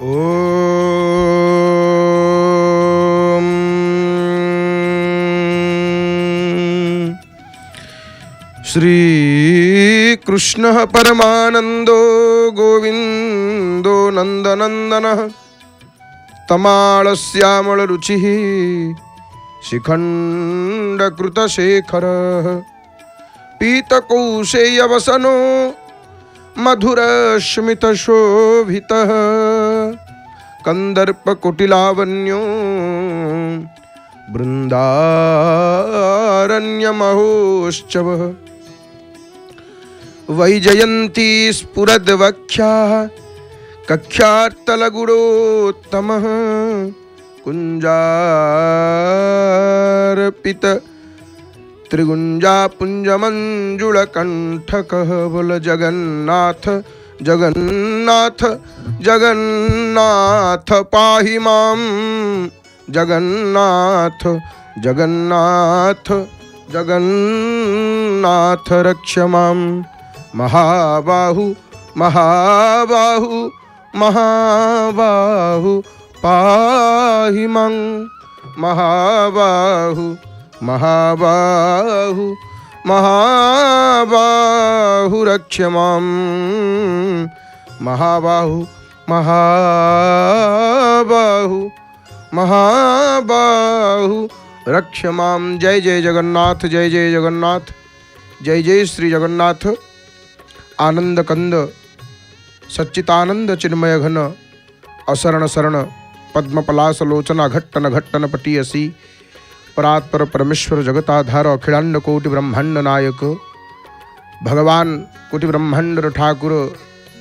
ओम श्री कृष्ण परमानंदो गोविंदो नंदनंदनः तमालश्यामल रुचिः शिखण्डकृतशेखरः पीतकौशेयवसनो मधुरस्मितशोभितः कन्दर्पकुटिलावन्यो बृन्दारण्यमहोत्सवः वैजयन्ती स्फुरद्वक्ष्याः कक्ष्यार्तलगुणोत्तमः कुञ्जार्पित त्रिगुञ्जापुञ्जमञ्जुलकण्ठकः बोल जगन्नाथ जगन्नाथ जगन्नाथ पाहि मां जगन्नाथ जगन्नाथ जगन्नाथ रक्ष मां महाबाहु महाबाहु महाबाहु पाहि मां महाबाहु महाबाहु महाबाहु रक्ष मां महाबाहु महाबाहु महाबाहु रक्ष मां। जय जय जगन्नाथ जय जय जगन्नाथ जय जय श्री जगन्नाथ। आनंद कंद सच्चितानंद चिन्मय घन असरण शरण पद्मपलास लोचना घट्टन घट्टन पटीयसी परात्पर परमेश्वर जगताधार अखिलांड कोटि ब्रह्मांड नायक भगवान कोटि ब्रह्मांड ठाकुर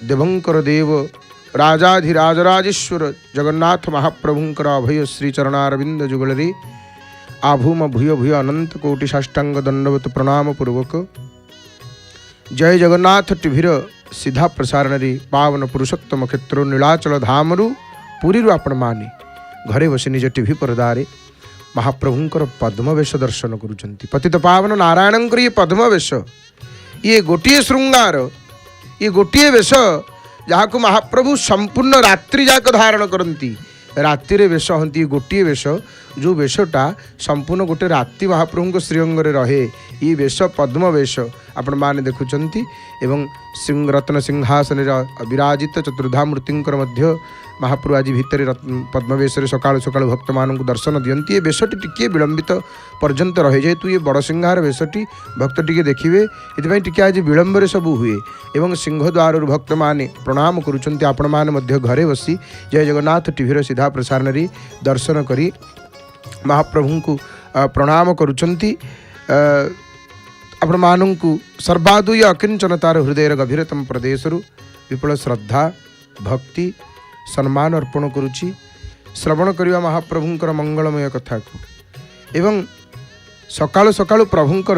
देवंकर देव राजाधिराज राजेश्वर जगन्नाथ महाप्रभुंकर अभय श्री चरणारविंद जुगलरी आभूम भूय भूय अनंत कोटि साष्टांग दंडवत प्रणाम पूर्वक जय जगन्नाथ टीभीर सीधा प्रसारण रे पावन पुरुषोत्तम क्षेत्र नीलाचल धामरु पुरी आपण माने घरे बसी निज टीवी पर्दारे महाप्रभुंकर पद्मवेश दर्शन करुचंती। पतित पावन नारायणंकर ये पद्मवेश ये गोटिए श्रृंगार ये गोटिए वेश जहाँ को महाप्रभु संपूर्ण रात्रि जाक धारण करती। राति वेश हंती गोटे वेश जो वेशटा संपूर्ण गोटे राति महाप्रभु श्रीअंग रहे ये वेश पद्म वेश आपण माने देखुचंती। एवं सिंह रत्न सिंहासन विराजित चतुर्धा मूर्तिंकर मध्य महाप्रभु आज भितर पद्मवेश सकाल सकाल भक्त मान दर्शन दियंती। ये वेशटी टिके विलंबित पर्यंत रहे जेहेतु ये बड़ सिंहार वेशटी भक्त टिके देखिए ये टिके आज विलंब सबू हुए एवं सिंहद्वार भक्त माने प्रणाम करुचंती। आपण माने मध्य घरे बसी जय जगन्नाथ टीवीर सीधा प्रसारण रे दर्शन करी महाप्रभु को प्रणाम करुचंती। आपण मानू सर्वादुय अकिंचन तार हृदय गभीरतम प्रदेशरु विपुल श्रद्धा भक्ति सम्मान अर्पण करुच्ची। श्रवण करवा महाप्रभुंकर मंगलमय कथा को एवं सकाळु सकाळु प्रभुंकर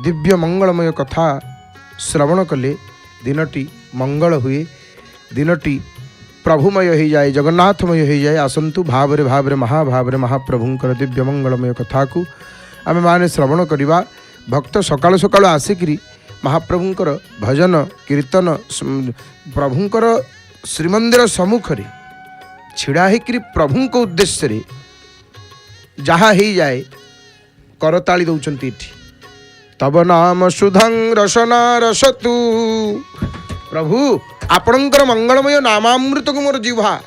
दिव्य मंगलमय कथा श्रवण कले दिनटी मंगल हुए दिनटी प्रभुमय हो जाए जगन्नाथमय हो जाए। आसंतु भावरे भावरे महाप्रभुंकर दिव्य मंगलमय कथा को आमे माने श्रवण करवा। भक्त सकाळु सकाळु आसिकरी महाप्रभुंकर भजन कीर्तन प्रभुंकर श्रीमंदिर सम्मुख रे छिड़ा होकर प्रभु को उद्देश्य रे जहाँ हो जाए करताली दौरान तब नाम सुधं रसना रसतु। प्रभु आपणकर मंगलमय नामामृत को मोर जिह्वा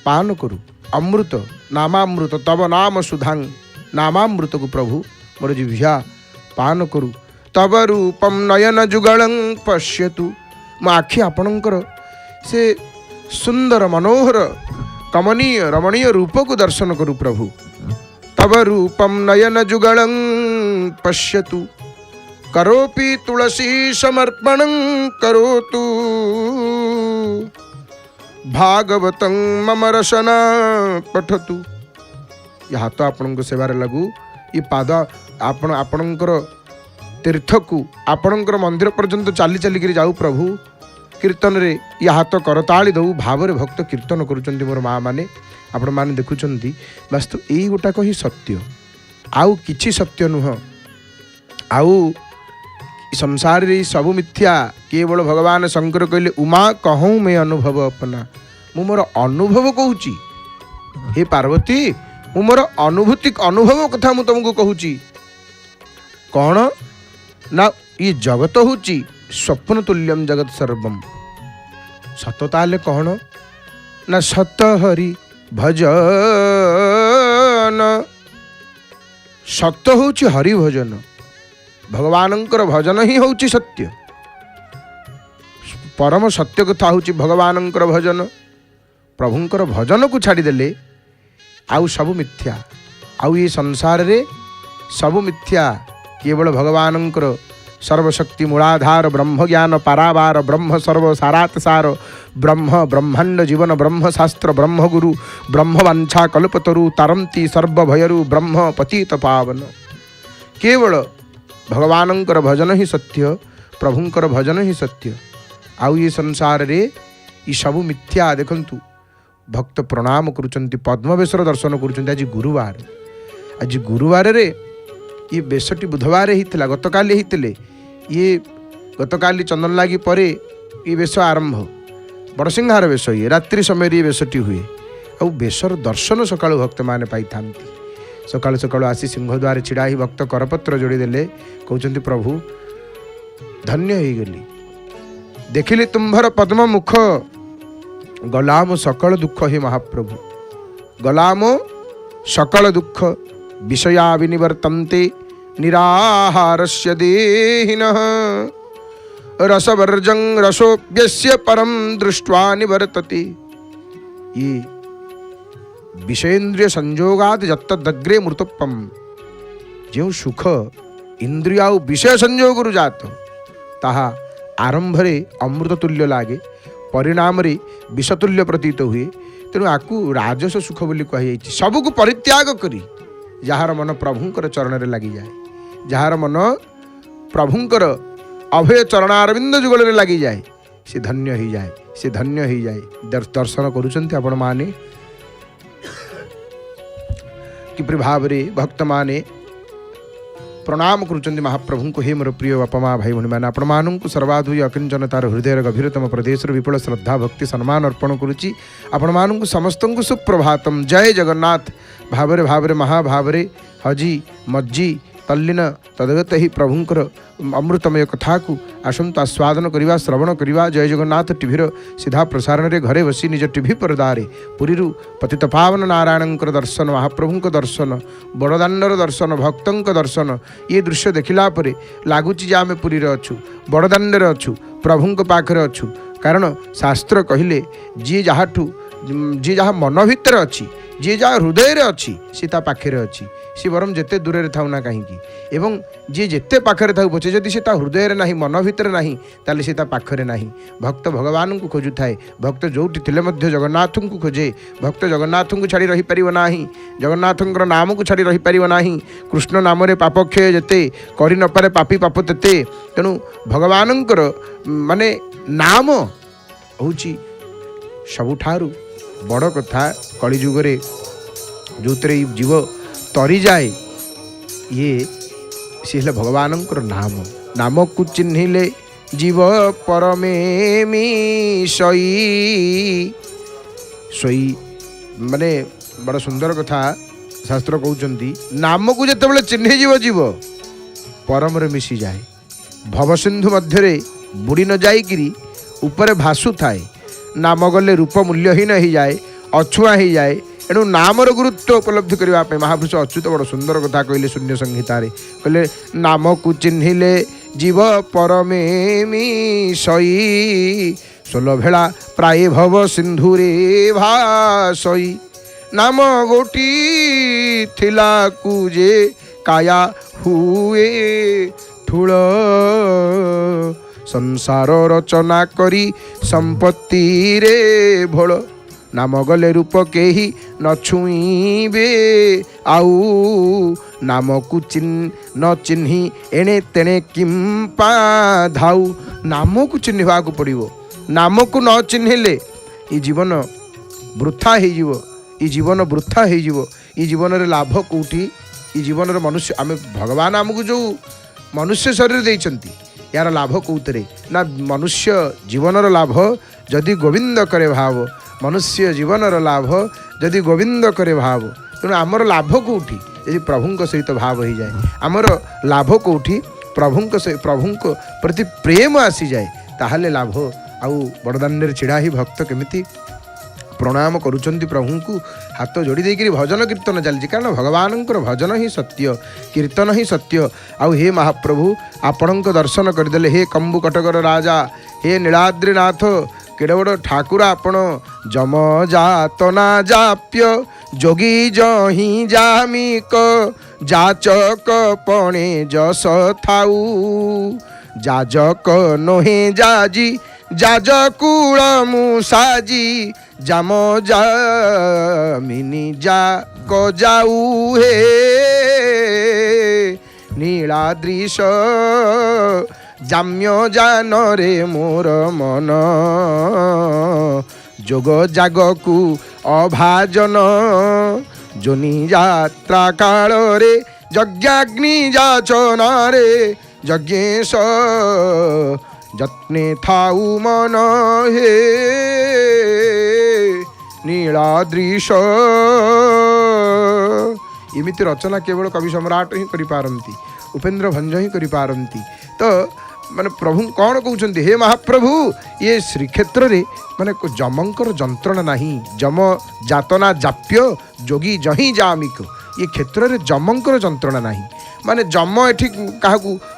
पान करू अमृत नामामृत तब नाम सुधां नामामृत को प्रभु मोर जिह्वा पान करू। तब रूपम नयन जुगलं पश्यतु मो आखि आपणकर से सुंदर मनोहर कमनीय रमणीय रूप को दर्शन करू। प्रभु तब रूपम नयन जुगलं पश्यतु करोपि तुलसी समर्पणं करोतु भागवतं मम रसना पठतु। यहाँ तो आपण सेवार लगू ये पाद आपणकर तीर्थ को आपणकर मंदिर पर्यंत चली चलिक जाऊ। प्रभु कीर्तन रे या हाथ करताली दऊ भाव भक्त कीर्तन करुँच मोर माँ मैंने आपण मैंने देखुं वास्तव यही गोटाक ही सत्य आउ किछि सत्य नुह। आउ संसार रे सब मिथ्या केवल भगवान शंकर कहले उमा कहूँ मैं अनुभव अपना मु मोर अनुभव कहूची। हे पार्वती मु मोर अनुभव कथा मु तुमको कहूची। कौन ना ये जगत होची स्वप्न तुल्यम जगत सर्वम। सत ताले कौन ना सत हरि भजन। सत्य होची हरि भजन। भगवानंकर भजन ही होची सत्य। परम सत्य कथा होची भगवानंकर भजन। प्रभुंकर भजन को छाड़देले आउ सब मिथ्या। आउ ये संसार रे सब मिथ्या। केवल भगवानंकर सर्वशक्ति मूलाधार ब्रह्म ज्ञान पारावार ब्रह्म सर्व सारात सार ब्रह्म ब्रह्मांड जीवन ब्रह्म शास्त्र ब्रह्म गुरु ब्रह्म वांछा कल्पतरु तारंती सर्व भयरु ब्रह्म पतित पावन। केवल भगवानंकर भजन ही सत्य। प्रभुंकर भजन ही सत्य। आउ ये संसार रे ये सब मिथ्या। देखंतु भक्त प्रणाम करुचंती पद्मवेशर दर्शन करुचंती। आज गुरुवार रे ये बेसटी बुधवार होता गतकाली होते ये गतकाली चंदन लागी परे ये बेश आरंभ बड़सिंहार बेश ये रात्रि समय ये बेशटी हुए। आ बेशर दर्शन सकाळु भक्त माने पाई थांती। सकाळु सकाळु आसी सिंहद्वार छिड़ा ही भक्त करपत्र जोड़ीदेले कहउचंती प्रभु धन्य हो गली देखिली तुम्भर पद्म मुख गलाम सकल दुख हे महाप्रभु। गलाम सकल दुख विषया विनिवर्तन्ते निराहारस्य देहिनः रसवर्जं रसोप्यस्य परम दृष्ट्वा निवर्तते। ये विषयेन्द्रिय संयोगाद जत्तदग्रे मृतोपम। जो सुख इंद्रिय विषय संयोग जात ताहा आरंभ रे अमृत तुल्य लागे परिणाम रे विषतुल्य प्रतीत हुए। तेणु आकु राजस सुख बोली कही सबको परित्याग करी जार मन प्रभुंकर चरण रे लगी जाए। जार मन प्रभुंकर अभय चरणारविंद जुगल रे लगी जाए से धन्य हो जाए। से धन्य हो जाए। दर्शन करुचंती आपण माने किपरि भाव रे भक्त माने प्रणाम करुचंती महाप्रभु को। हे मोर प्रिय बापा माँ भाई भौणी मैंने आपण मानू सर्वाधुय अकिंचन तार हृदय गभीरतम प्रदेश विपुल श्रद्धा भक्ति सम्मान अर्पण करुच्ची। आपण मानू समस्त सुप्रभातम। जय जगन्नाथ। भावरे भावरे महाभावरे हजी मज्जी तल्लीन तदगत ही प्रभुंकर अमृतमय कथा को आसंतु आस्वादन करवा श्रवण करवा। जय जगन्नाथ टीभीर सीधा प्रसारण रे घरे बसी निज टीवी पर्दारे पुरी पतित पावन नारायणंकर दर्शन महाप्रभुंक दर्शन बड़दाण्डर दर्शन भक्तंक दर्शन ये दृश्य देखिला परे लागुची जे आमे पुरी रे अछु बड़दाण्डर अछु प्रभुंक पाखरे अछु। कारण शास्त्र कहिले जी जहाँ मन भितर अच्छी जी जहाँ हृदय अच्छी सी ता पाखे अच्छी। सी बरम जेते दूर रे थाउ ना कहीं एवं जी जेते पाखरे थाउ पछे जदि सी ता हृदय रे नाही मन भितर नाही ताले सी ता पाखरे नाही। भक्त भगवान को खोजु थाए। भक्त जोठी थिले मध्य जगन्नाथ को खोजे। भक्त जगन्नाथ को छाड़ी रही परिव नाही। जगन्नाथंकर नाम को छाड़ी रही परिव नाही। कृष्ण नाम रे पाप क्षय जेते करि न पारे पापी पाप तेते। तेणु भगवानंकर माने नाम होची सबुठारु बड़ कथा। कली जुगरे जो जीव तरी जाए ये सी भगवानंकर नाम। नाम को चिन्हिले जीव परमे मिसई सोई माने बड़ा सुंदर कथा शास्त्र कहउचंती। नाम को जेतेबेले चिन्हि जीव परम रे मिसी जाए। भव सिंधु मध्य बुड़ी न जाइकिरी ऊपर भासु थाए। नाम गले रूप मूल्यहीन हो जाए अछुआ हो जाए। एणु नामर गुरुत्व उपलब्धि करने महापुरुष अच्युत बड़ सुंदर कथा कहले शून्य संहिता कहले नाम को चिन्हिले जीव परमे मिसई सोल भेला प्राय भव सिंधुरे भासई। नाम गोटी थिला कुजे काया हुए ठुल संसार रचना करी संपत्ति रे भोल। नाम गले रूप केही न छुईबे आउ नाम को न चिन्ही एणे तेणे किंपा धाउ। नाम को चिन्हवा को पड़िबो। नाम को न चिन्हिले ये जीवन वृथा हो जीव। ये जीवन वृथा हो जीव। ये जीवन रे लाभ कोठी। ये जीवन रे मनुष्य आमे भगवान आमको जो मनुष्य शरीर देइचंती यार लाभ कौतरे ना मनुष्य जीवन लाभ जदि गोविंद करे भाव मनुष्य जीवनर लाभ जदि गोविंद करे भाव तेणु आमर लाभ कौटी यदि प्रभु सहित भाव हो जाए आमर लाभ कौटी प्रभु प्रति प्रेम आसी जाए ताहले लाभ आउ बड़दाण्ड छिड़ा ही भक्त केमिति प्रणाम करुचंती प्रभु को हाथ जोड़ी देकर भजन कीर्तन चलती कारण भगवान भजन ही सत्य कीर्तन ही सत्य आउ हे महाप्रभु आपण दर्शन करदे हे कंबु कटकर राजा हे नीलाद्रीनाथ केड़े बड़ ठाकुर आपण जम जातना जाप्य जोगी जही जामिक जाचक पणे जस थाऊ जाजक नोहे जाजी जाजकुल मुसाजी जाम जामिनी जा को जाऊ हे नीलाद्रीश जाम्य जान रे मोर मन जोग जागकु अभाजन जोनी यात्रा काल रे यज्ञाग्नि जाचन रे यज्ञेश जत्ने थाऊ मन हे नीलाद्रीश इमिति रचना केवल कवि सम्राट ही करिपारंती उपेन्द्र भंज ही करिपारंती तो माने प्रभु कौन कहते हे महाप्रभु ये श्रीक्षेत्र रे माने जमंकर जंत्रणा नहीं जम जातना जाप्य जोगी जही जामिक ये क्षेत्र रे जमंकर जंत्रणा नहीं माने जम एठी क्या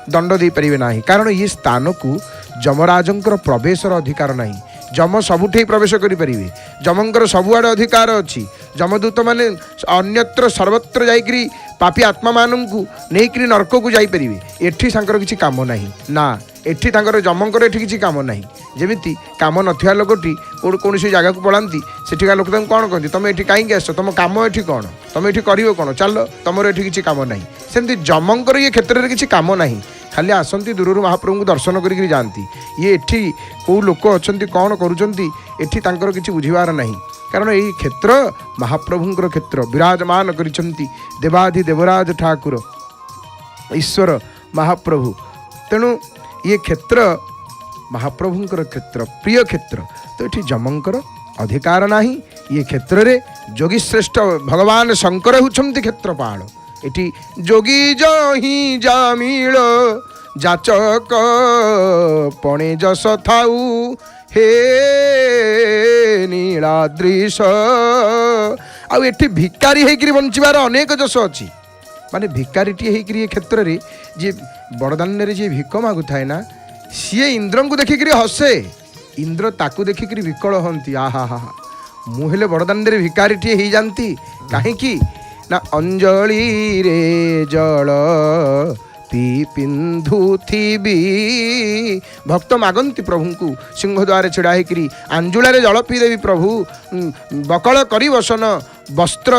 दंड दे पारे ना कारण ये स्थान को जमराजंकर प्रवेशर अधिकार नहीं जम सबुठे प्रवेश करें जमंकर सबुआड़े अधिकार अच्छी जमदूत मैंने अन्यत्र सर्वत्र जाकरी पापी आत्मा मानू नहीं नरक को जापरि एठी सांकर किसी काम नहीं ना एठी तांकर जमंकर एठी किसी काम नहीं जमीती काम नथिया लोकटी कौन जगह को पलांती सेठिका लोक कौन कहती तुम एठी कहीं आस तुम काम एठी कौन तुम एठी करिवो कौन चल तुम एठी किसी काम नहीं सेमती जमंकर ये क्षेत्र में किसी काम नहीं खाली आसती दूर महाप्रभु को दर्शन करी जाती ये एठी कौ लोक अच्छा कौन करुँच एठी तांकर किसी बुझीबार नहीं कारण यही क्षेत्र महाप्रभुंर क्षेत्र विराजमान करिसेंती देवाधि देवराज ठाकुर ईश्वर महाप्रभु तेणु ये क्षेत्र महाप्रभुंर क्षेत्र प्रिय क्षेत्र तो ये जमंकर अधिकार नहीं ये क्षेत्र रे जोगी श्रेष्ठ भगवान शंकर होउछंती क्षेत्रपाल एटी जोगी जही जामिल जाचक पणे जस थाऊ हे नीलाद्रीश आउ एठी भिकारी होकर बंचार अनेक जस अच्छी माने भिकारीटी होकर ये क्षेत्र में जी बड़दाण्ड में जी भिक मागु थाए ना सी इंद्र को देखिक हसे इंद्र ताकू देखिक विकल हंती आहा हा मुझे बड़दाण्ड में भिकारीटी हो जाती कहीं ना अंजलि रे जल पी पिंधुथिबी भक्त मागंती प्रभु को सिंहद्वार छिड़ा होकर आंजुलारे जल पीदेवी प्रभु बकल करी बसन वस्त्र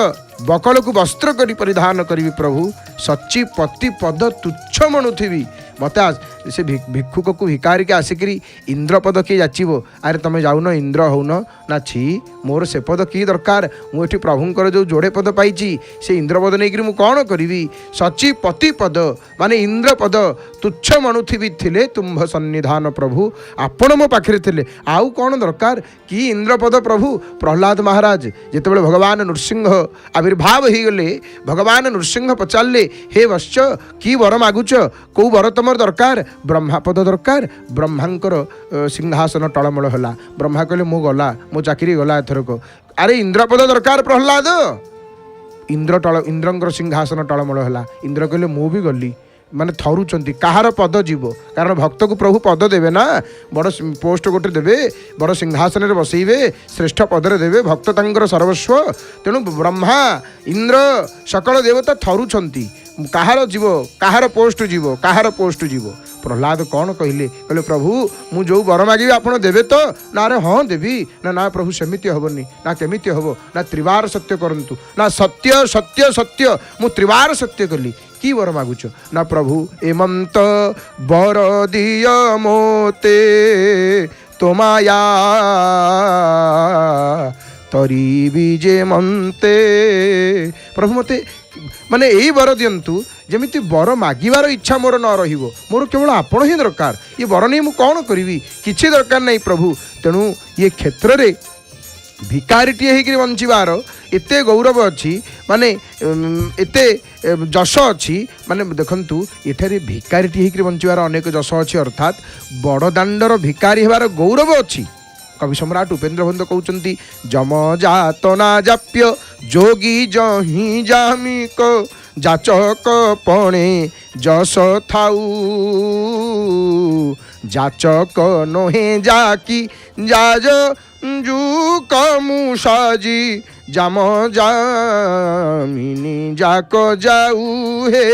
बकल को वस्त्र करी परिधान करी प्रभु सच्ची पति पद तुच्छ मणुथिबी मत से भिक्षुक को भिकारी के आसिकी इंद्रपद किए जाचिबो अरे तुम जाऊन इंद्र होन ना छी मोर से पद कि दरकार मुझे प्रभुंर जो जोड़े पद पाई से इंद्रपद नहीं मु कौन करी सची पति पद माने इंद्रपद तुच्छ मणुथिबी थिले तुम्भ सन्निधान प्रभु आपण मो पाखे थे आउ कौन दरकार कि इंद्रपद प्रभु प्रहलाद महाराज जितेबाला भगवान नृसिंह आविर्भाव हो गले भगवान नृसिंह पचारे हे वश्च कि वर मागुच कौ वर तुम दरकार ब्रह्मापद दरकार ब्रह्मांकर सिंहासन टलमल है ब्रह्मा कहले मु गला मो चाकरी गला एथरक अरे इंद्रपद दरकार प्रहलाद इंद्रंकर सिंहासन टलमल है इंद्र कहले मु भी गली माने थरुचंती कहार पद जीव कारण भक्त को प्रभु पद देवे ना बड़ पोस्ट गोटे देवे बड़ सिंहासन में बसैबे श्रेष्ठ पदरे देवे भक्त तांकर सर्वस्व तेणु ब्रह्मा इंद्र सकल देवता थरुचंती कहार जीव कहार पोस्ट जीव प्रहलाद कौन कहले प्रभु मु जो वर मागिबी आपण देवे तो ना रे हाँ देवी ना प्रभु सेमिति हबनी ना केमिति हबो ना त्रिवार सत्य करंतु ना सत्य सत्य सत्य मु त्रिवार सत्य कली कि वर मागुच ना प्रभु एमंत वर दिय मोते तोमाया तरी विजे मंते प्रभु मते माने यही वर दिंतु जमीती वर मागिबार इच्छा मोर न रहिबो मोर केवल आपण ही दरकार ये वर नहीं मु कौन करी किछि दरकार नहीं प्रभु तेणु ये क्षेत्र रे भिकारीटे होकर बंचार एत गौरव अच्छी माने एते जश अच्छी माने देखंतु एठारे भिकारीटे होकर बंचार अनेक जश अच्छी अर्थात बड़दाण्डर भिकारी होबार गौरव अच्छी। कवि सम्राट उपेन्द्र भंद कहते जम जातना जाप्य जोगी जही जामिक जाचक पणे जस थाऊ जाचक नोहे जाकी जाज जू कमु साजी जाम जामिनी जाक जाऊ हे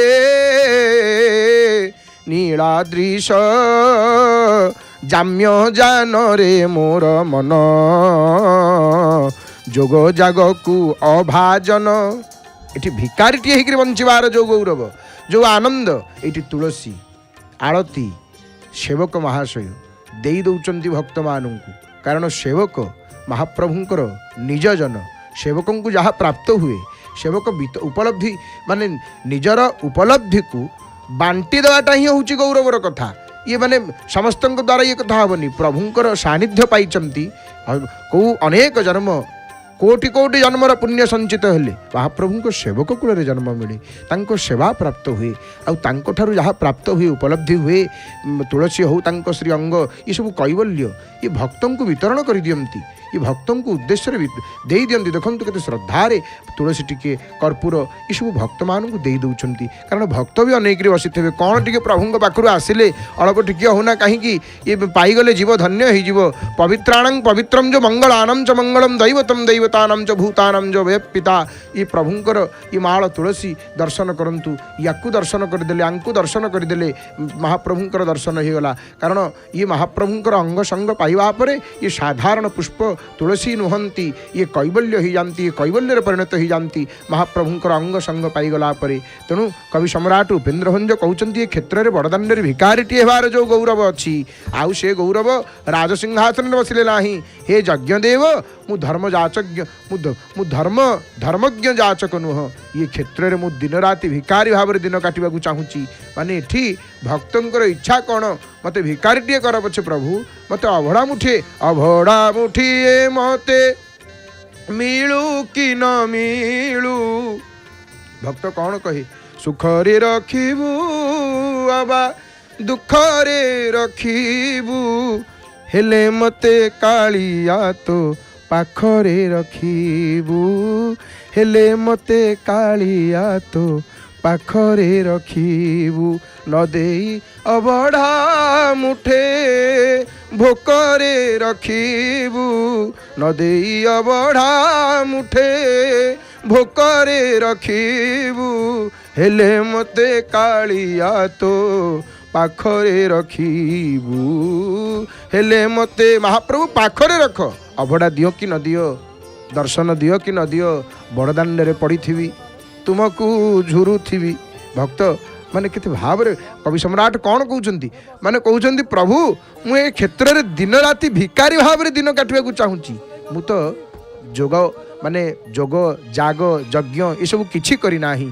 नीलाद्रीश जाम्य जान रे मोर मन जोग जाग कु अभाजन। ये भिकारीटे होकर बंचार जो गौरव जो आनंद ये तुलसी आरती सेवक महाशय दे दौरान भक्त मानू कारण सेवक महाप्रभुंकर निज जन सेवक को जहाँ प्राप्त हुए सेवक उपलब्धि माने निजर उपलब्धि को बांटी देवाटा ही हूँ गौरवर कथा। ये माने समस्त द्वारा ये कथा हेनी प्रभुंकर सानिध्य पाई कौ अनेक जन्म कोटि कोटि जन्मर पुण्य संचित हेले महाप्रभु सेवक कूल जन्म मिले तांको सेवा प्राप्त हुए आउ जहाँ प्राप्त हुए उपलब्धि हुए तुलसी हो श्री अंग ये सब कैवल्य ये भक्तों को वितरण कर दियंती ये भक्तों को उद्देश्य दे दियंती। देखंतु केते श्रद्धारे तुलसी टिके कर्पूर ये सब भक्त मान को दे दौरान कारण भक्त भी अनेक बसी थे कौन टे प्रभु पाखु आसिले अल्प टिके होना कहीं ये पाईगले जीव धन्य हो पवित्राणं पवित्रम जो मंगलानम च मंगलम दैवतम दैवतानां च भूतानां जो वे पिता ये प्रभुंकर ये माଳ तुलसी दर्शन करंतु याकू दर्शन करदेले आंकु दर्शन करदेले महाप्रभुंकर दर्शन होगला कारण ये महाप्रभुंकर अंग संग पाइबा परे ये साधारण पुष्प तुलसी नुहंती ये कैवल्य हो जाती ये कैवल्य परिणत हो जाती महाप्रभुंकर अंग संग पाईगला परे। तेणु कवि सम्राट उपेन्द्र भंज कहते ये क्षेत्र में बड़दाण्ड भिकारीटे होबार जो गौरव अच्छी आउ से गौरव राजसिंहासन बसिले ना हे यज्ञदेव मु धर्म जाचज्ञ मु धर्मज्ञ जाचक नुह ये क्षेत्र में मु दिन राति भिकारी भाव में दिन काटा चाहूँगी माने एठी भक्तंकर इच्छा कौन मते भिकारीटे कर पछे प्रभु मते अभड़ा मुठिए मते मिलू कि न मिलू भक्त कौन कहे सुखरे रखिबू अबा दुखरे रखिबू हेले मते कालिया तो पाखरे रखिबू हेले मते कालिया तो पाखरे रखिबू न देई अबढ़ा मुठे भोकरे रखिबू न देई अबढ़ा मुठे भोकरे रखिबू हेले मते कालिया तो पाखरे रखिबू हेले मते महाप्रभु पाखरे रख अभड़ा दियो कि न दियो दर्शन दियो कि न दियो बड़दाण्ड रे पड़ी थी तुमको झुरू थी भक्त माने केते भाव रे कवि सम्राट कौन कहउचंती माने कहउचंती प्रभु मु ए क्षेत्र रे दिन राति भिकारी भाव रे दिन काटबा को चाहूची मु तो जोग माने जोग जाग यज्ञ ये सब किछि करी नाही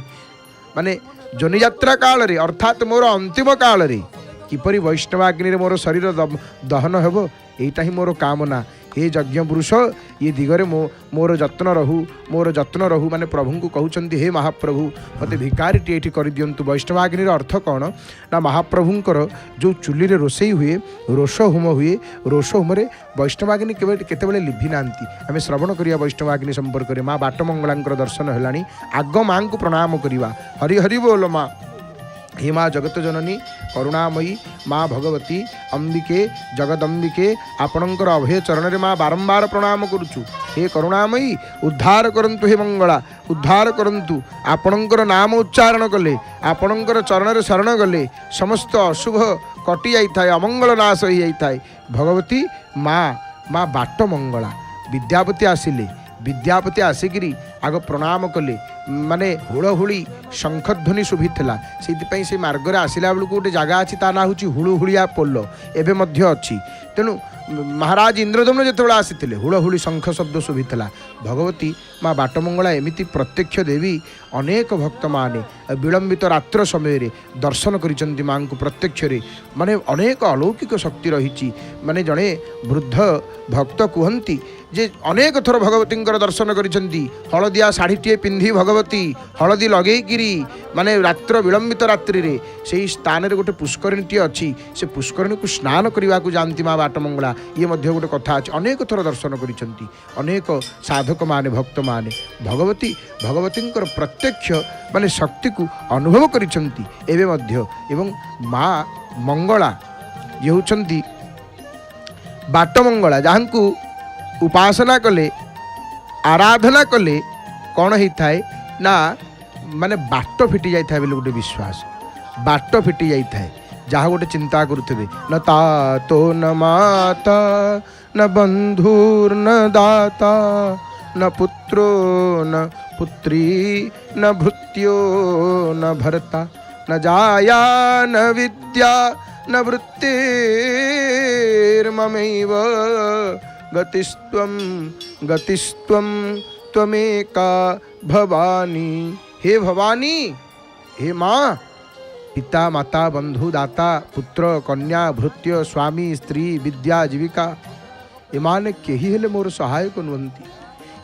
माने जोनि यात्रा काल रे अर्थात मोर अंतिम काल रे किपरि वैष्णवाग्नि रे मोर शरीर दहन हेबो एटा ही मोर कामना हे यज्ञ पुरुष ये दिगरे मोर जत्न रहू माने प्रभु को कहउचंती हे महाप्रभु मते भिकारीटे एठी कर दियंतु। वैष्णवाग्नि अर्थ कौन ना महाप्रभुंकर जो चुली रे रोषेई हुए रोष होम हुए रोष होम रे वैष्णवाग्नि केतेबेले लिभि नांती आमे श्रवण करिया वैष्णवाग्नि संपर्क रे माँ बाटमंगलांकर दर्शन हेलानी आग माँ को प्रणाम करिवा हरि हरि बोल माँ हे माँ जगत जननी करुणामयी माँ भगवती अंबिके जगदंबिके आपणकर अभय चरण रे माँ बारंबार प्रणाम करुचु हे करुणामयी उद्धार करंतु हे मंगला उद्धार करंतु आपणकर नाम उच्चारण कले आपणकर चरण रे शरण गले समस्त अशुभ कटि जाइथाय अमंगल नाश हो जाइथाय भगवती माँ माँ बाट मंगला विद्यापति आसिले विद्यापति आसिकी आग प्रणाम कले माने हुड़हुड़ी शंखध्वनि शुभिला से से मार्ग आसला बेलू गोटे जगह अच्छी ता ना हूँ हुड़हुड़िया पोल एवं अच्छी तेणु महाराज इंद्रदम्न जो आसी हुड़हुड़ी शंख शब्द शुभिला भगवती माँ बाटमंगला एमती प्रत्यक्ष देवी अनेक भक्त माने विलंबित रात्र समय दर्शन करिसेंती माँ को प्रत्यक्ष माने अनेक अलौकिक शक्ति रही माने जड़े वृद्ध भक्त कहती जे अनेक थर भगवती दर्शन करिसेंती हलदिया शाढ़ीटे पिंधि भगवती हलदी लगेकिरी माने रात्र विलंबित रात्रि रे से स्थान रे गोटे पुष्करिणीटी अच्छी से पुष्करिणी को स्नान करने को जानती माँ बाटमंगला ये मध्य गोटे कथा अच्छे अनेक थर दर्शन करिसेंती अनेक साधक माने भक्त माने भगवती प्रत्यक्ष माने शक्ति को अनुभव करिसेंती एवं मध्य एवं माँ मंगला ये होचंती बाटमंगला जहाँ को उपासना कले आराधना कले कौन होता है ना माने बाट फिटी जाए बोले गोटे विश्वास बाट फिटी जाए जहाँ गोटे चिंता करुवे न तातो न माता न बंधुर्न दाता न पुत्रो न पुत्री न भृत्यो न भर्ता न जाया न विद्या न वृत्तिर्ममैव गतिस्त्वं त्वमेका भवानी। हे भवानी हे माँ पिता माता बंधु दाता पुत्र कन्या भृत्य स्वामी स्त्री विद्या जीविका एमाने केही हेले मोर सहायक नुहंती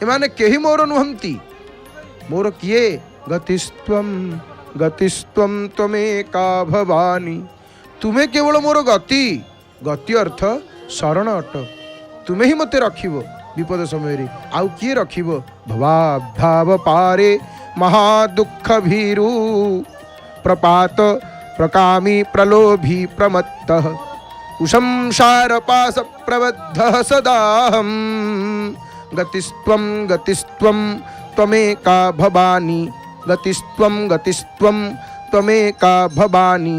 एमाने केही मोर नुहंती मोर किए गतिस्त्वं त्वमेका भवानी तुम्हें केवल मोर गति गति अर्थ शरण अट तुम्हें ही मते रखिबो विपद समय रे आउ किए रखिबो भवाभाव पारे महादुख भीरु प्रपात प्रकामी प्रलोभी प्रमत्तः कुसंसार पास प्रबद्धः सदाहं गतिस्त्वं त्वमेका भवानी गतिस्त्वं त्वमेका भवानी।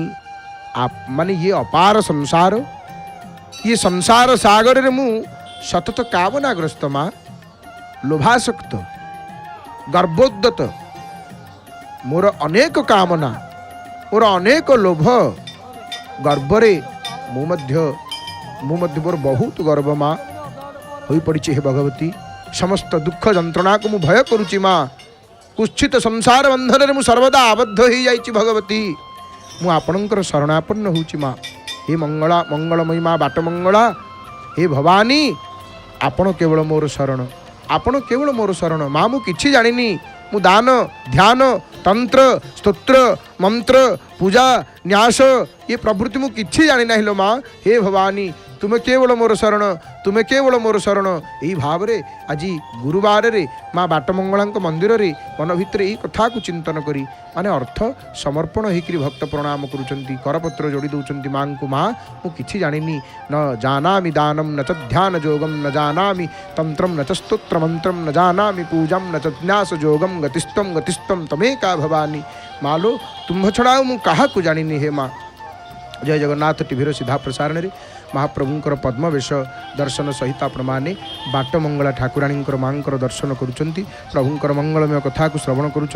आप माने ये अपार संसार ये संसार सागर रे मु सतत कामनाग्रस्त माँ लोभासक्त गर्भोद्दत मोर अनेक कामना मोर अनेक लोभ गर्भरे मु मध्य मोर बहुत गर्व माँ हो पड़ी हे भगवती समस्त दुख जंत्रणा को मु भय करुची माँ कुच्छित संसार बंधन रे मु सर्वदा आबद्ध हो जाइछि भगवती मु आपणकर शरणापन्न होउछि माँ हे मंगला मंगलमयी माँ बाट मंगला हे भवानी आपण केवल मोर शरण आपण केवल मोर शरण माँ मु किछि जानिनी मु दान ध्यान तंत्र स्तोत्र मंत्र पूजा न्यास ये प्रभृति मु किछि जानि नाही लो माँ हे भवानी तुम्हें केवल मोर शरण तुम्हें केवल मोर शरण यही भाव रे आज गुरुवार रे माँ बाटमंगला मंदिर रे मन भितर यही कथा को चिंतन करी माने अर्थ समर्पण होकर भक्त प्रणाम करुचंती करपत्र जोड़ी दौरान माँ को माँ मु किछि जानिनी न जानामि दानम न च ध्यान जोगम न जानामि तंत्रम न च स्तोत्र मंत्रम न जानामि पूजम न च न्यास जोगम गतिस्त्वं तमेका भवानी मालो तुम छड़ा मु कहा को जानिनी हे माँ। जय जगन्नाथ टीवीर सीधा प्रसारण रे महाप्रभुंकर पद्मवेश दर्शन सहित आपण मैंने बाटमंगला ठाकुराणी माँ दर्शन करुँच प्रभुंकर मंगलमय कथा को श्रवण करुँच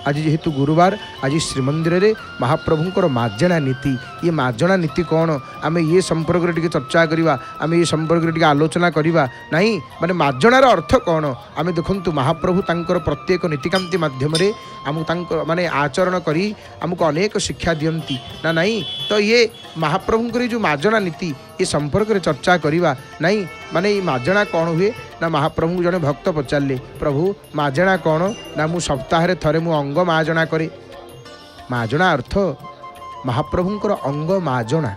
आज जेहेतु गुरुवार आज श्रीमंदिर रे महाप्रभुंकर मार्जना नीति ये मार्जना नीति कौन आम ये संपर्क टे चर्चा करवा आम ये संपर्क टे आलोचना करवा नहीं माने मार्जनार अर्थ कौन आम देखु महाप्रभु तांकर प्रत्येक नीतिकांति माध्यम आमको माने आचरण करी आमको अनेक शिक्षा दियंती ना नहीं तो ये महाप्रभुंकर जो मार्जना नीति ये संपर्क रे चर्चा करवा नहीं माने ये मार्जना कौन हुए ना महाप्रभु जड़े भक्त पचारे प्रभु मार्जना कौन ना मु सप्ताह थरे मु अंग मार्जना करे मार्जना अर्थ महाप्रभुंकर अंग मार्जना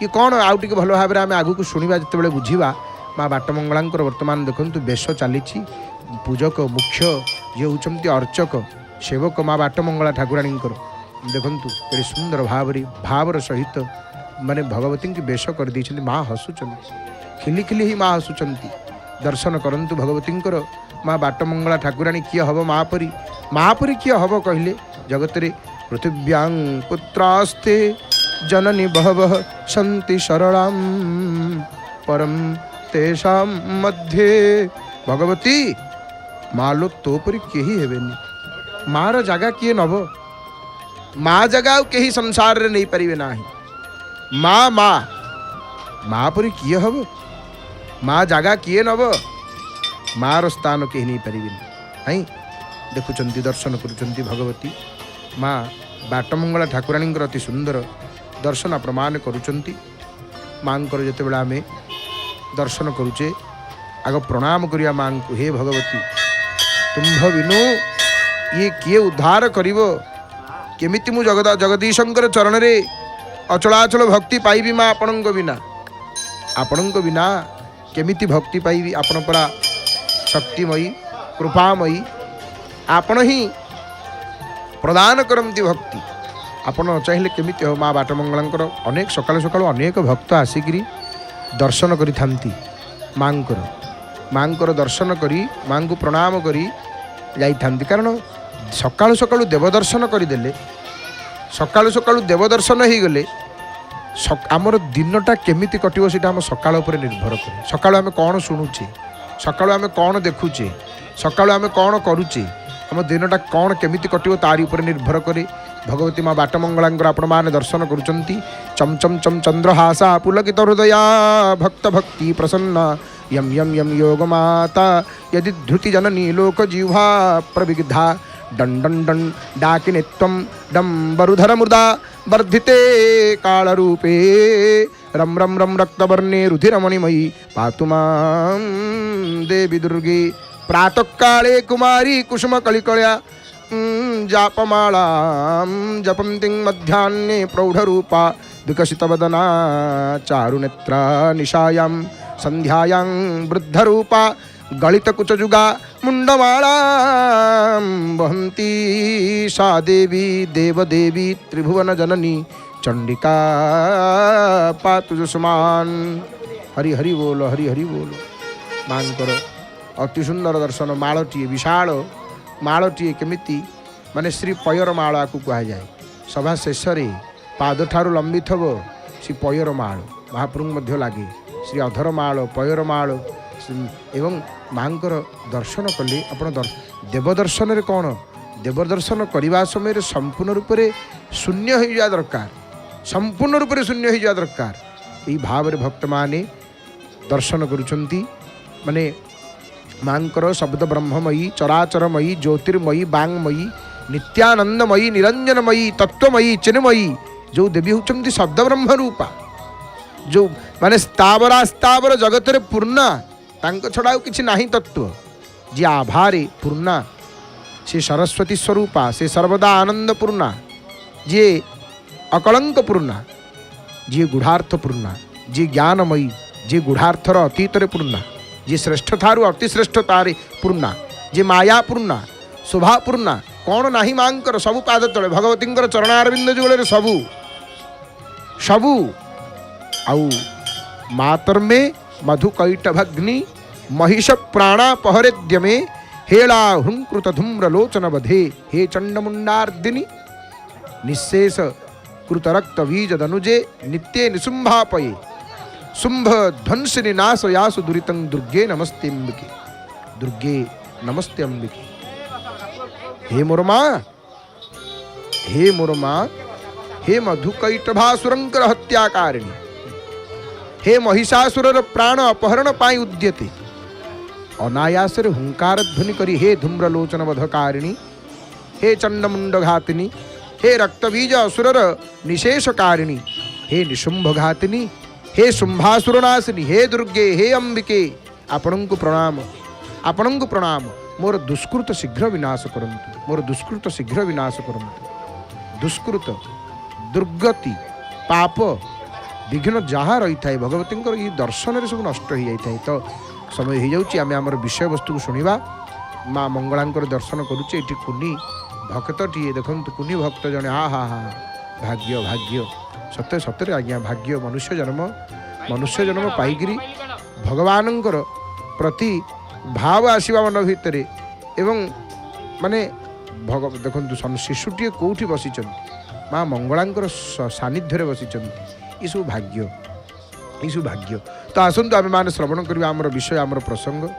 ये कौन आउ टिके भल भाव आम आगू शुणा जिते बुझा माँ बाटमंगला वर्तमान देखु बेश चली पूजक मुख्य ये होती अर्चक सेवक माँ बाटमंगला ठाकुराणी देखु ये सुंदर भावर सहित माने भगवती की बेश कर दी माँ हसुंच खिली खिली ही माँ हसुंच दर्शन करंतु भगवती माँ बाटमंगला ठाकुराणी किए हम माँ परी किए हम कहले जगत रे पृथिव्यां पुत्रास्ते जननी बहवः सन्ति शरणां परम तेषां मध्ये भगवती मालो तो परी केही हेबेनी मार जगह किए नब माँ जगह कहीं संसार रे नहीं पारे ना माँ माँ माँ परी किए हम माँ जगह किए नब मार स्थान कहीं नहीं पारे नहीं देखुंट दर्शन करुँच भगवती माँ बाटमंगला ठाकुराणी अति सुंदर दर्शन प्रमाण करुँच माँ जिते बड़े आम दर्शन करुचे आग प्रणाम करिया माँ को। हे भगवती तुम्भ बिनु ये किए उद्धार करिवो केमिति मु जगदीशंकर चरण रे अचलाचल भक्ति पाइबी माँ आपणक बिना केमिति भक्ति पाइबी। आपण परा शक्तिमयी कृपामयी आपण ही प्रदान करती भक्ति। आपण चाहिए केमिति हो माँ बाटमंगलांकर अनेक सकाल सकाल अनेक भक्त आसिकी दर्शन करि थांती माँकर दर्शन करी माँ को प्रणाम करी जाई थांती। कारण सकाळु सकाळु देवदर्शन करदेले सकाळु सकाळु देवदर्शन हो गले आमर दिनटा केमिति कटिवो सेटा हम सकाळ उपर निर्भर करे। सकाळु आमे कौन शुणुचे सकाळु आमे कौन देखुचे सकाळु आमे कौन करुचे आम दिनटा कौन केमिति कटिवो तारी उपर निर्भर करे। भगवती माँ बाटमंगलांकर आपण माने दर्शन करुचंती। चम चम चम चंद्रहासा पुलकित हृदया भक्त भक्ति प्रसन्ना यम यम यम योग माता यदि धृति जननी लोक जीवा प्रविग्धा डं डं डं डाकिने त्वं डंबरुधर मृदा वर्धिते काल रूपे रम रम रम रक्तवर्णे रुधिरमणिमयी पातु मां देवी दुर्गे। प्रातः काले कुमारी कुसुम कलिकया जापमाला जपन्ति मध्याह्ने प्रौढ़रूपा विकसितवदना चारुनेत्रा निशायां संध्यायां वृद्धरूपा गलितकुचजुगा मुंडमाला वहन्ती सा देवी देवदेवी त्रिभुवन जननी चंडिका पातु जुष्मान। हरि हरि बोलो हरि हरि बोलो। मान करो अति सुंदर दर्शन मालटीए विशाल मालटीए केमिति माने श्री पयर माला को कहा जाए। सभा शेष पाद ठारू लंबी थब श्री पयर माल महाप्रभु मध्य लगे श्री अधर माल पयर माल एवं माँकर दर्शन कले आपण देवदर्शन रे कौन देवदर्शन करने समय संपूर्ण रूप से शून्य हो जा दरकार संपूर्ण रूप से शून्य हो जा दरकार। यही भाव में भक्त माने दर्शन करुचंती माने माँकर शब्द ब्रह्ममयी चराचरमयी ज्योतिर्मयी बांगमयी नित्यानंदमयी निरंजनमयी तत्वमयी चिन्मयी जो देवी होती शब्द ब्रह्म रूपा जो माने स्थावरास्तावर जगत रे पूर्णा तांक छड़ा किसी नहीं तत्व जी आभारे पूर्णा से सरस्वती स्वरूपा से सर्वदा आनंद पूर्णा जे अकलंक पूर्णा जी गुढ़ार्थ पूर्णा जी ज्ञानमयी जी गुढ़ार्थर अतीतर पूर्णा जी श्रेष्ठ थारु अति श्रेष्ठ तारे पूर्णा जी माया पूर्णा शोभा पूर्णा कौन नाही मांकर सबु पाद तले भगवती चरणारविंद जुगल सबु सबु आउ मातर्मे मधुकैटभग्नि महिष प्राणापहरेद्य में हेला हुंकृत धूम्र लोचन बधे हे चंडमुंडार्दिनी निशेष कृत रक्त बीज दनुजे नित्ये निशुंभापये शुंभ ध्वंसिनी नाश यासु दुरितं दुर्गे नमस्ते अंबिके दुर्गे नमस्ते अंबिके। हे मोरमा हे मधुकैटभासुरंकर हत्याकारिणी हे महिषासुर प्राण अपहरण पाई उद्यते अनायास हुंकार ध्वनि करी हे धूम्रलोचन वधकारिणी हे चंडमुंड घातिनी हे रक्तबीज असुर निशेषकारिणी हे निशुंभ घातिनी हे शुंभासुरनाशिनी हे दुर्गे हे अंबिके आपणଙ୍କୁ प्रणाम मोर दुष्कृत शीघ्र विनाश करंतु मोर दुष्कृत शीघ्र विनाश करंतु। दुष्कृत दुर्गति पाप विघ्न जहाँ रही था भगवती ये दर्शन सब नष्ट हो जाता है। तो समय हो जाऊँगी आम आम विषय वस्तु को शुणा माँ मंगलांकर दर्शन करुचे ये कुनी भक्तटीए देखु कुनी भक्त जड़े हा हा हा भाग्य भाग्य सत्य सत्य आज्ञा भाग्य मनुष्य जन्म पाइकी भगवानंकर प्रति भाव आसवा मन भितर एवं माने देखु शिशुटीए कौटी बसी माँ मंगलांकर सानिध्य बसी ये सब भाग्य। तो आसतु आम मैंने श्रवण करवा आमर विषय आमर प्रसंग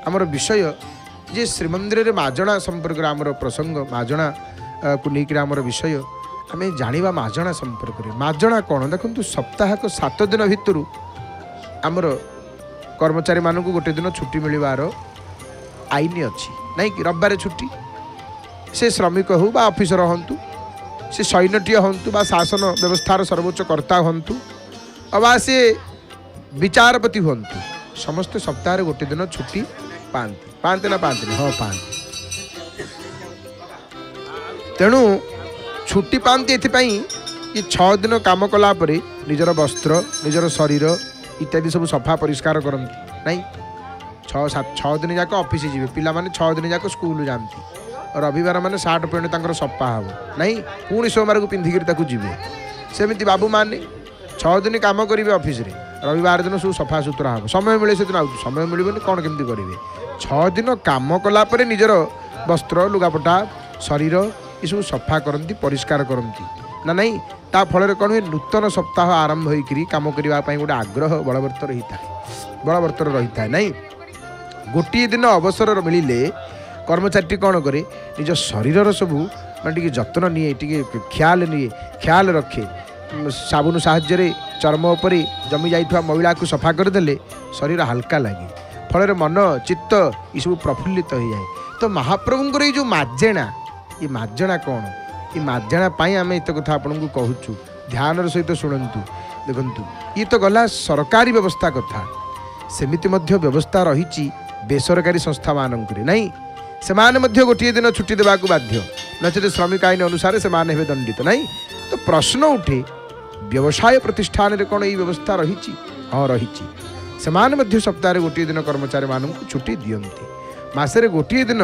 आमर विषय जे श्रीमंदिर रे माजणा संपर्क आमर प्रसंग माजणा को लेकर आमर विषय आम जाना माजणा संपर्क में माजणा कौन देखो सप्ताह 7 दिन भितर आमर कर्मचारी मानक गोटे दिन छुट्टी मिलवार आईन अच्छी नहीं कि रविवार छुट्टी से श्रमिक हो बा ऑफिसर हंतु से सैन्यटीय हंतु बा शासन व्यवस्थार सर्वोच्च कर्ता हंतु अबा से विचारपति हंतु समस्ते सप्ताह गोटे दिन छुट्टी पाती पाते ना पाते हाँ पाती तेणु छुट्टी पाती ये 6 दिन काम कला निजर वस्त्र निजर शरीर इत्यादि सब सफा परिष्कार करती नहीं 6 दिन जाक ऑफिस जी पिला माने 6 दिन जाक स्कूल जाती रविवार माने सार्ट पैंट सफा हम नहीं पुणी सोमवार को पिंधिकी जी सेमती बाबू माने 6 दिन काम करेंगे ऑफिस रे रविवार दिन सब सफा सुतरा हम समय मिले से दिन समय मिलबनी कौन केमती करेंगे 6 दिन काम कला निजर वस्त्र लुगापटा शरीर ये सब सफा करती परिष्कार करती ना नहीं ता फल कौन हुए नूतन सप्ताह आरंभ होकर कम करने गोटे आग्रह बलवर्तर रही था नहीं गोटे दिन अवसर मिले कर्मचारी कौन करे निज शरीर सब मैं जत्न निए ख्याल रखे साबुन साहाय्य चर्म उपर जमी जाइथवा मैला को सफा करदे शरीर हल्का लगे फल मन चित्त ये सब प्रफुल्लित हो जाए तो महाप्रभुंर ये जो माजेणा ये माजेणा कौन ये माजेणा आम एत कथा आपको कहूँ ध्यान सहित शुणु देखु ये तो गला सरकारी व्यवस्था कथा सेमिति मध्य व्यवस्था रही बेसरकारी संस्था मानक नहीं से गोटे दिन छुट्टी देवाक बाध्य नचेत श्रमिक आईन अनुसार से दंडित नहीं तो प्रश्न उठे व्यवसाय प्रतिष्ठान रे कौन ये व्यवस्था रही हाँ रही से सप्ताह गोटे दिन कर्मचारी मानक छुट्टी दियंती मासरे गोटे दिन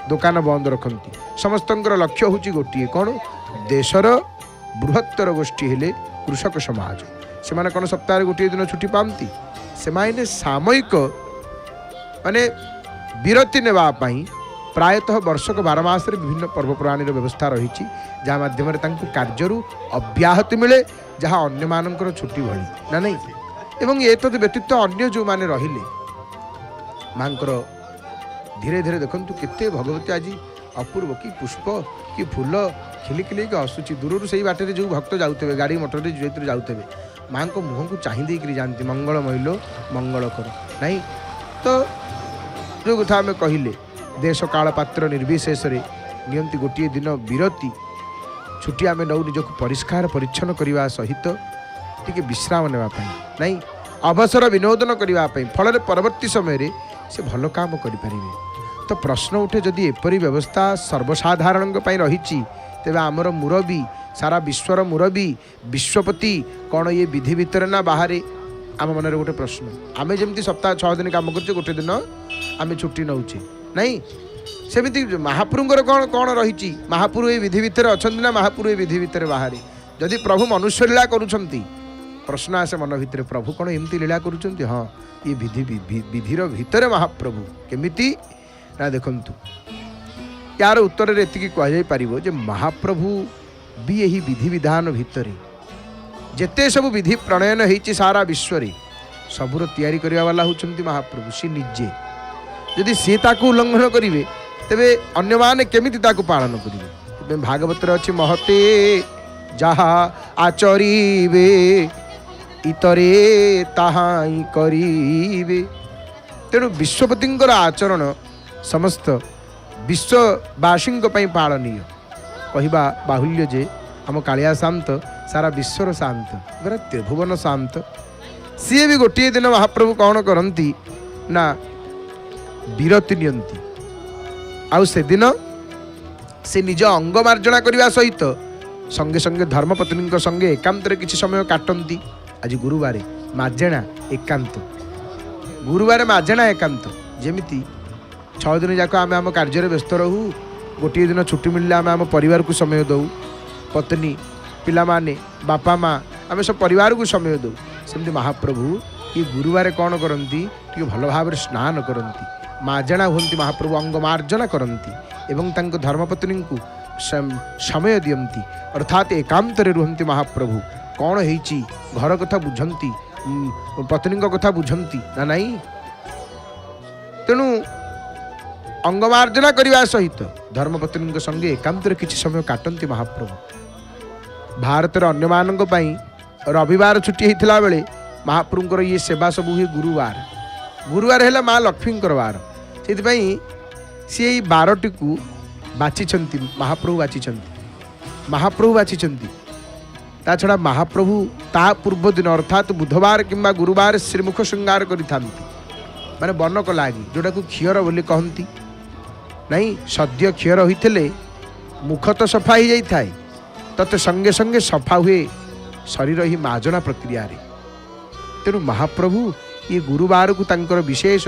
दुकान बंद रखती समस्त लक्ष्य हूँ गोटे कौन देशर बृहत्तर गोष्ठी हेले कृषक समाज से कौन सप्ताह गोटे दिन छुट्टी पाती से सामयिक माने विरति नेवाई प्रायतः वर्षक 12 मास विभिन्न पर्वपर्वाणी व्यवस्था रही जहाँ मध्यम कार्य अब्याहति मिले जहाँ अन्य मानकर छुट्टी भली ना नहीं एवं ये तद व्यतीत अन्य जो माने रहिले मांकर धीरे धीरे देखु केते भगवती आज अपूर्व कि पुष्प कि फूल खिलिखिल हसुची दूर से बाटे जो भक्त जाऊे गाड़ी मोटर जो जाऊे माँ को मुँह को चाही जाती मंगल महिलो मंगल कर नहीं तो जो कथा आम कहले देश काल पात्र निर्विशेष नियंती गोटे दिन विरति छुट्टी आम नौ निजक परिष्कार परिच्छन करने सहित टी विश्राम नापी नहीं अवसर विनोदन करने फल परवर्ती समय से भल काम करें तो प्रश्न उठे जदि एपरी व्यवस्था सर्वसाधारण रही तेरे आमर मुरबी सारा विश्वर मुरबी विश्वपति कौन ये विधि भितर ना बाहर आम मन गोटे प्रश्न आम जमी सप्ताह 6 दिन कम कर गोटे दिन आम छुट्टी नौचे नहीं सेमती महाप्रभुंर कौन कौन रही महाप्रभु ये विधि भितर अच्छा ना महाप्रभु ये विधि भितर बाहर जदि प्रभु मनुष्य लीला करुँच प्रश्न आसे मन भितर प्रभु कौन एमती लीला करुँच हाँ ये विधिर भितर महाप्रभु केमिति ना देखंतु यार उत्तर रे एतिकी कह पारिबो जे महाप्रभु भी यही विधि विधान भितर जेते सब विधि प्रणयन होती सारा विश्व सबूर तैयारी करने वाला होचंती महाप्रभु सी निजे यदि सी ताकू उल्लंघन करेंगे तेबे अन्य माने केमिति ताकू पालन करेंगे भागवत अच्छी महते जहा आचरीबे इतरे ताहाई करीबे तेणु विश्वपति आचरण समस्त विश्ववासी पालनीय कहवा बाहुल्य जे आम कालिया शांत सारा विश्वर शांत मेरा त्रिभुवन शांत सी भी गोटे दिन महाप्रभु कौन करती ना विरति नियंती आउ से दिन से निज अंग मार्जना करने सहित संगे संगे धर्मपत्नी संगे एकांत किसी समय काटती आज गुरुवार माजेणा एकांत गुरुवार माजेणा एकांत जमिति 6 दिन जाक आम आम कार्य व्यस्त रहू गोटे दिन छुट्टी मिलले आम आम परिवार को समय दऊ पत्नी पिला माने बापा माँ आम सब परिवार को समय दऊ सेमती महाप्रभु ये गुरुवार कौन करती टे भल भाव स्नान करती मार्जना हुंती महाप्रभु अंग मार्जना करती एवं तांको धर्मपत्नी को समय दियंती अर्थात एकांत रुहंती महाप्रभु कौन होईची घर कथा बुझंती पत्नी कथा बुझंती ना नहीं तेणु अंगमार्जना करने सहित धर्मपत्नी संगे एकांतर किसी समय काटती महाप्रभु भारत अन्य मानक पई रविवार छुट्टी होता बेले महाप्रभुंर ये सेवा सब हुए गुरुवार गुरुवार है माँ लक्ष्मी वार से सी बारटी को बाची महाप्रभु बाची ता छड़ा महाप्रभु ता पूर्व दिन अर्थात बुधवार किंबा गुरुवार श्रीमुख श्रृंगार करि माने बनक लागी जोटा को क्षीर बोली कहती नहीं सद्य क्षीर होते मुख तो सफा हो जाए तते संगे संगे सफा हुए शरीर ही माजना प्रक्रिया रे। तेणु महाप्रभु ये गुरुवार को तांकर विशेष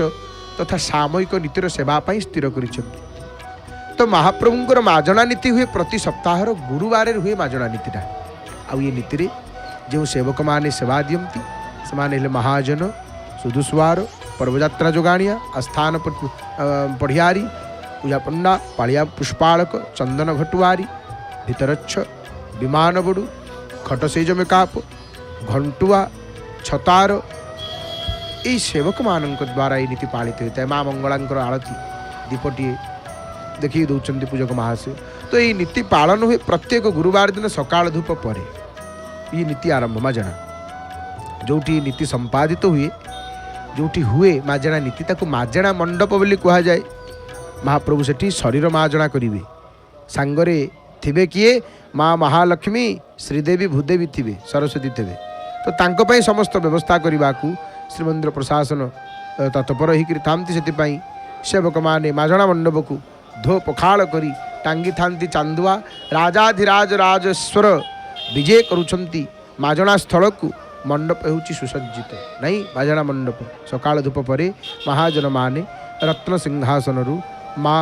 तथा सामयिक नीतिर सेवा स्थिर कर। तो महाप्रभुंर माजना नीति हुए प्रति सप्ताह गुरुवार हुए माजना नीतिटा। आउ ये नीति रे जो सेवक माने सेवा दियंती से महाजन सुदुस्वार पर्वयात्रा जोगाणिया आस्थान पढ़ियारी पूजा पंडा पालिया पुष्पाड़क चंदन घटुआरी भितरच्छ विमान बड़ू खटसेज मेकाप घंटुआ छतार यही सेवक मान द्वारा ये नीति पालित होता है। माँ मंगलांकर आरती दीपटीए देखिए दौरान पूजक महाशय। तो ये नीति पालन हुए प्रत्येक गुरुवार दिन सकाल धूप पर ये नीति आरंभ माजना जोटी नीति संपादित हुए जोटी हुए माजना नीति ताको माजना मंडप बोली कहा जाए। महाप्रभु सेठी शरीर माजना करिवे सांगरे थिबे किए माँ महालक्ष्मी श्रीदेवी भूदेवी थिबे सरस्वती थिबे। तो तांको पई समस्त व्यवस्था करने को श्रीमंदिर प्रशासन तत्पर होकर थांती से सेवक माने माजना मंडप को धो पखाड़ करी टांगी थांती चांदुआ राजाधिराज राजेश्वर विजय करुछंती माजना स्थल को मंडप होची सुसज्जित नहीं माजना मंडप सकाल धूप पर महाजन माने रत्न सिंहासन माँ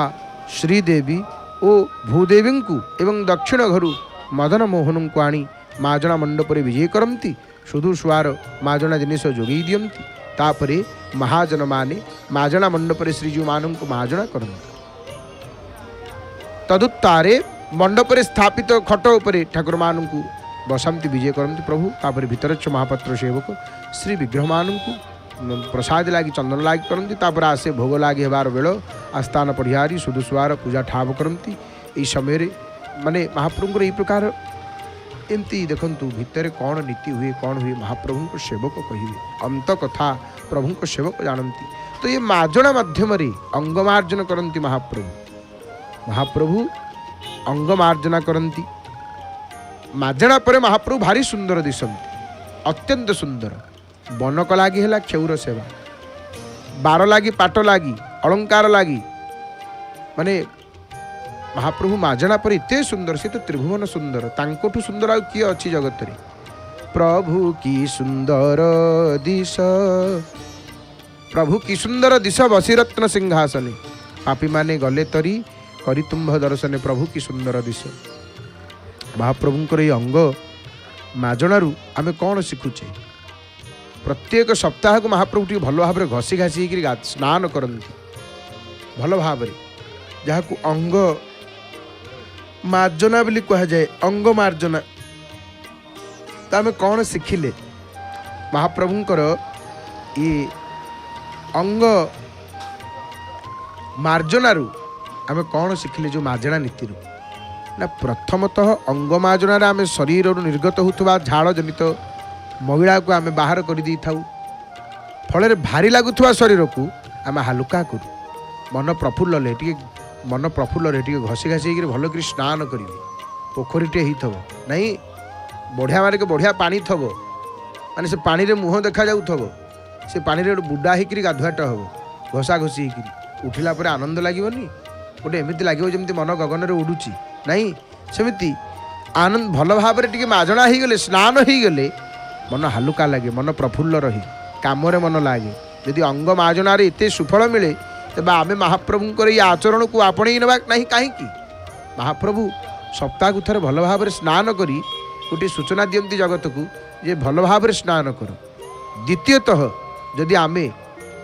श्रीदेवी ओ भूदेवी को एवं दक्षिण घरु मदन मोहन को आनी माजना मंडप विजय करती सुदू सुआर माजना जिनिष जोगई दियंती तापरे महाजन माने माजना मंडप श्रीजू मान को माजना करती तदुत्तारे मंडप स्थापित खट उपरे ठाकुर मान को बसंती विजय करती प्रभु तापर भितरच्छ महापात्र सेवक श्री विग्रह मान को प्रसाद लगी चंदन लगी करती तापर आसे भोग लगी हेबार बेल आस्थान पढ़ियारी सुदुस्वार पूजा ठाव करती यही समय माने महाप्रभुंर यही प्रकार एमती देखु भितर कौन नीति हुए कौन हुए महाप्रभु को सेवक कहे अंत कथा प्रभु को सेवक जानती। तो ये माजना माध्यम अंगमार्जन करती महाप्रभु अंगमार्जना करती माजना पर महाप्रभु भारी सुंदर दिशंती अत्यंत सुंदर। बनक लगी है क्षौर सेवा बार लगी पाट लगी अलंकार लगी माने महाप्रभु माजना पर इतने सुंदर से तो त्रिभुवन सुंदर तांकोठू सुंदर आ किए अच्छी जगत रे। प्रभु की सुंदर दिश प्रभु की सुंदर दिश बसीरत्न सिंहासने पापी माने गले तरी करी तुम्भ दर्शने प्रभु की सुंदर दिश। महाप्रभुंकर ये अंग माजणारू आमे कौन शिखुचे प्रत्येक सप्ताह को महाप्रभु टी भल भाव घसी घासी स्नान करती भल भाव जहाँ को अंग मार्जना बोली कह जाए अंग मार्जना। तो आम कौन शिखिले महाप्रभुंकर ये अंग मार्जनारू आम कौन शिखिले जो मार्जना नीति ना प्रथमतः अंग मार्जन आम शरीर निर्गत होता झाड़ जनित महिला को आम बाहर कर दी था फल भारी लगुवा शरीर को आम हालुका करूँ मन प्रफुल्ल मन प्रफुल्ल घसी घासी भल कर स्नान करेंगे पोखरीटे ही नहीं बढ़िया मारे बढ़िया पानी थब माने से पानी रे मुह देखा जाऊ से पानी रे बुड़ा होकर गाधुआट हम घसा घसी होकर उठिला पर आनंद लगनी गोटे एमती लगे जमी मन गगन में उड़ूची नहीं सेमती आनंद भल भाव टे माजना हो गले स्नान हो गले मन हालुका लगे मन प्रफुल्ल रही काम मन लगे यदि अंग माजनार एत सुफल मिले तेज आम महाप्रभुंर ये आचरण को आपणे ना कहीं महाप्रभु सप्ताह को थे भल भाव स्नान करी गोटे सूचना दियंती जगत को जे भल भाव स्नान कर। द्वितीयतः जदि आम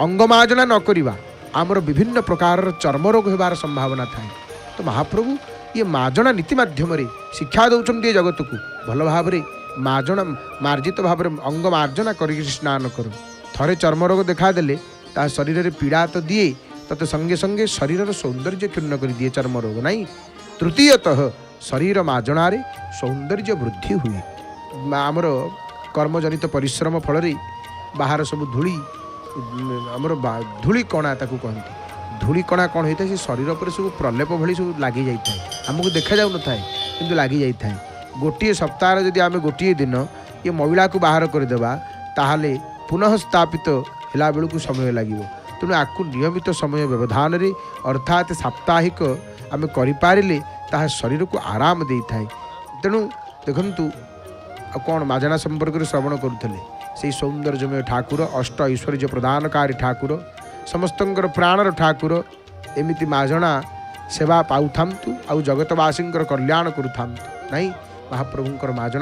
अंगमार्जना न करिबा आमर विभिन्न प्रकार चर्म रोग होबार संभावना थाए। तो महाप्रभु ये मार्जना नीति माध्यम शिक्षा दौरान जगत को भल भाव मार्जना मार्जित भाव अंग मार्जना कर स्नान कर थरे चर्म रोग देखादेले ता शरीर में पीड़ा तो दिए तते संगे संगे शरीर सौंदर्य क्षुण्ण कर दिए चर्म रोग नहीं। तृतीयतः शरीर मार्जनारे सौंदर्य वृद्धि हुए आमर कर्मजनित परिश्रम फल बाहर सब धूली आमर धूली कणा ताकू कहती धूली कणा कौन होता है शरीर पर सब प्रलेप भली सब लगी जाए आमको देखा जाऊ न कि लगी जाए। गोटे सप्ताह जदि आम गोटे दिन ये महिला को बाहर करदेबा ताहले पुनः स्थापित हिला बेलू समय लगे तेणु आपको नियमित समय व्यवधान रे अर्थात साप्ताहिक आम करें ताहा शरीर को आराम दे थाए। तेणु देखु कौन माजना संपर्क में श्रवण करुले से सौंदर्यमय ठाकुर अष्ट ऐश्वर्य प्रदानकारी ठाकुर समस्तंकर प्राणर ठाकुर एमिति माजना सेवा पाऊ था आउ जगतवासी कल्याण करूँ नहीं महाप्रभुंकर माजना